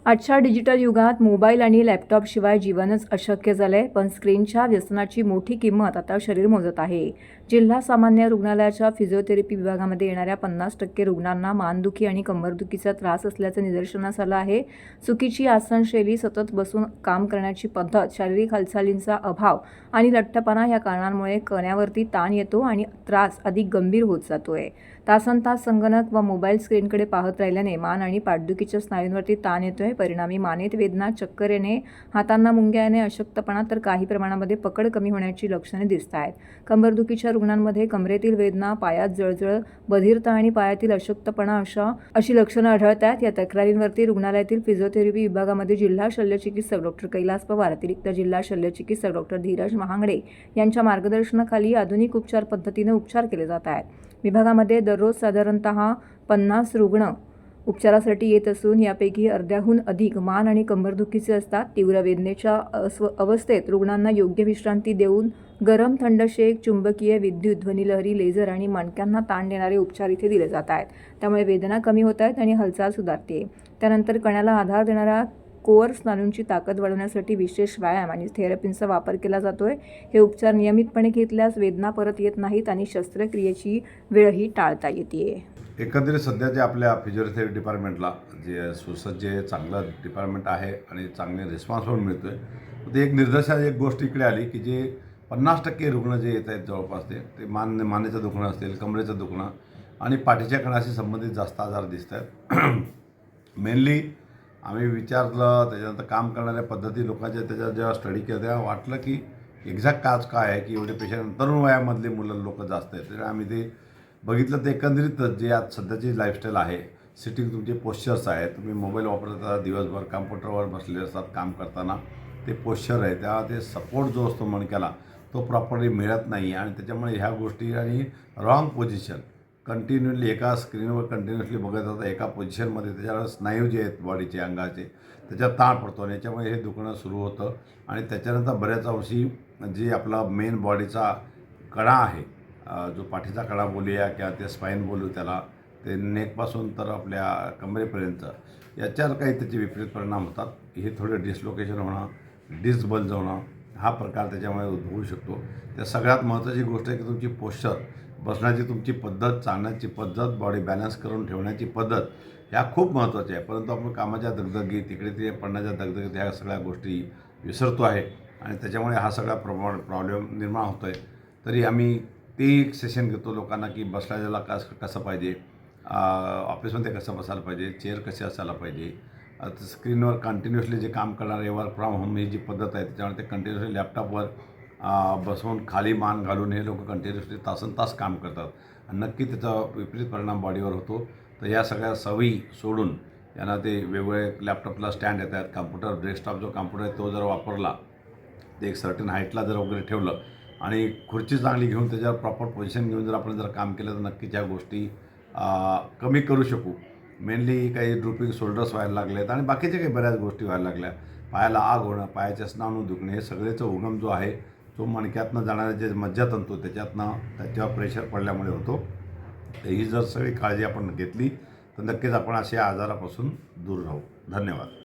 आजच्या डिजिटल युगात मोबाईल आणि लॅपटॉपशिवाय जीवनच अशक्य झालंय, पण स्क्रीनच्या व्यसनाची मोठी किंमत आता शरीर मोजत आहे. जिल्हा सामान्य रुग्णालयाच्या फिजिओथेरपी विभागामध्ये येणाऱ्या 50% रुग्णांना मानदुखी आणि कंबरदुखीचा त्रास असल्याचं निदर्शनास आलं आहे. चुकीची आसनशैली, सतत बसून काम करण्याची पद्धत, शारीरिक हालचालींचा अभाव आणि लठ्ठपणा या कारणांमुळे कण्यावरती ताण येतो आणि त्रास अधिक गंभीर होत जातोय. तासनतास संगणक व मोबाईल स्क्रीनकडे पाहत राहिल्याने मान आणि पाठदुखीच्या स्नायूंवरती ताण येतोय. परिणामी मानेत वेदना, चक्कर येणे, हातांना मुंग्या येणे, अशक्तपणा तर काही प्रमाणामध्ये पकड कमी होण्याची लक्षणे दिसत आहेत. कंबरदुखीच्या रुग्णांमध्ये कमरेतील वेदना, पायात जळजळ, बधिरता आणि पायातील अशक्तपणा अशी लक्षणं आढळत आहेत. या तक्रारींवरती रुग्णालयातील फिजिओथेरपी विभागामध्ये जिल्हा शल्यचिकित्सक डॉक्टर कैलास पवार, अतिरिक्त जिल्हा शल्यचिकित्सक डॉक्टर धीरज महांगडे यांच्या मार्गदर्शनाखाली आधुनिक उपचार पद्धतीने उपचार केले जात आहेत. विभागामध्ये दररोज साधारणतः 50 रुग्ण उपचारासाठी येत असून यापैकी अर्ध्याहून अधिक मान आणि कंबरदुखीचे असतात. तीव्र वेदनेच्या अवस्थेत रुग्णांना योग्य विश्रांती देऊन गरम थंड शेक, चुंबकीय, विद्युत, ध्वनिलहरी, लेझर आणि मणक्यांना ताण देणारे उपचार इथे दिले जात आहेत. त्यामुळे वेदना कमी होत आहेत आणि हालचाल सुधारते. त्यानंतर कण्याला आधार देणाऱ्या कोअर स्नायूंची ताकद वाढवण्यासाठी विशेष व्यायाम आणि थेरपींचा वापर केला जातोय. हे उपचार नियमितपणे घेतल्यास वेदना परत येत नाहीत आणि शस्त्रक्रियेची वेळही टाळता येते. एकंदरीत सध्या जे आपल्या फिजिओथेरपी डिपार्टमेंटला जे सुसज्ज चांगलं डिपार्टमेंट आहे आणि चांगले रिस्पॉन्स पण मिळतो आहे. ते एक निदर्शनास एक गोष्ट इकडे आली की जे 50% रुग्ण जे येत आहेत जवळपास ते मानेचं दुखणं असेल, कमरेचं दुखणं आणि पाठीच्या कणाशी संबंधित जास्त आजार दिसत आहेत. मेनली आम्ही विचारलं, त्याच्यानंतर काम करणाऱ्या पद्धती लोकांच्या त्याच्यावर जेव्हा स्टडी केला तेव्हा वाटलं की एक्झॅक्ट काज काय आहे की एवढे पेशंट तरुण वयामधले मुलं लोक जास्त आहेत. तर आम्ही ते बघितलं. तर एकंदरीत जे आज सध्याची लाईफस्टाईल आहे, सिटिंग तुमचे पोश्चर्स आहेत, तुम्ही मोबाईल वापरता, दिवसभर कॉम्प्युटरवर बसलेले असतात काम करताना, ते पोश्चर आहे तेव्हा ते सपोर्ट जो असतो मणक्याला तो प्रॉपरली मिळत नाही आणि त्याच्यामुळे ह्या गोष्टी आणि रॉंग पोझिशन कंटिन्युअसली एका स्क्रीनवर कंटिन्युअसली बघत जातात एका पोझिशनमध्ये, त्याच्यावर स्नायू जे आहेत बॉडीचे अंगाचे त्याच्यात ताण पडतो आणि याच्यामुळे हे दुखणं सुरू होतं. आणि त्याच्यानंतर बऱ्याच अंशी जे आपला मेन बॉडीचा कणा आहे, जो पाठीचा कणा बोलूया किंवा ते स्पाईन बोलू त्याला, ते नेकपासून तर आपल्या कमरेपर्यंत याच्यावर काही त्याचे विपरीत परिणाम होतात. हे थोडे डिस्लोकेशन होणं, डिस्बल्ज होणं हा प्रकार त्याच्यामुळे उद्भवू शकतो. त्या सगळ्यात महत्त्वाची गोष्ट आहे की तुमची पोश्चर, बसण्याची तुमची पद्धत, चालण्याची पद्धत, बॉडी बॅलन्स करून ठेवण्याची पद्धत ह्या खूप महत्त्वाच्या आहे. परंतु आपण कामाच्या दगदगीत, तिकडे ते पडण्याच्या दगदगीत ह्या सगळ्या गोष्टी विसरतो आहे आणि त्याच्यामुळे हा सगळा प्रॉब्लेम निर्माण होतो आहे. तरी आम्ही ते एक सेशन घेतो लोकांना की बसल्याला कसं पाहिजे, ऑफिसमध्ये कसं बसायला पाहिजे, चेअर कशी असायला पाहिजे, स्क्रीनवर कंटिन्युअसली जे काम करणारे वर्क फ्रॉम होम ही जी पद्धत आहे त्याच्यामुळे ते कंटिन्युअसली लॅपटॉपवर बसवून खाली मान घालून हे लोक कंटिन्युअसली तासनतास काम करतात आणि नक्की त्याचा विपरीत परिणाम बॉडीवर होतो. तर या सगळ्या सवयी सोडून यांना ते वेगवेगळे लॅपटॉपला स्टँड येतात, कॉम्प्युटर डेस्कटॉप जो कॉम्प्युटर आहे तो जर वापरला, ते एक सर्टन हाईटला जर वगैरे ठेवलं आणि खुर्ची चांगली घेऊन त्याच्यावर प्रॉपर पोझिशन घेऊन जर आपण काम केलं तर नक्कीच ह्या गोष्टी कमी करू शकू. मेनली काही ड्रुपिंग शोल्डर्स व्हायला लागलेत आणि बाकीच्या काही बऱ्याच गोष्टी व्हायला लागल्या. पायाला आग होणं, पायाच्या स्नायू दुखणे, हे सगळेचं उगम जो आहे तो मणक्यातनं जाणारे जे मज्जातंतू त्याच्यावर प्रेशर पडल्यामुळे होतो. तर ही जर सगळी काळजी आपण घेतली तर नक्कीच आपण अशा आजारापासून दूर राहू. धन्यवाद.